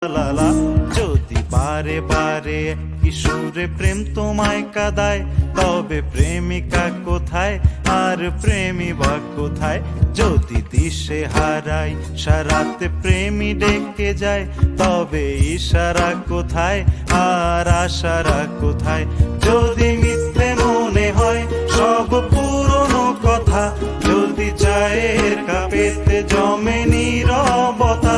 লালা যদি বারে বারে কিশোরে প্রেম তোমায় কাঁদায়, তবে প্রেমিকা কোথায় আর প্রেমী বা কোথায়? যদি দিশে হারাই সারাতে প্রেমী ডেকে যায়, তবে ইশারা কোথায় আর আশারা কোথায়? যদি মিথ্যে মনে হয় সব পুরনো কথা, যদি চায়ের কাপেতে জমে নীরবতা,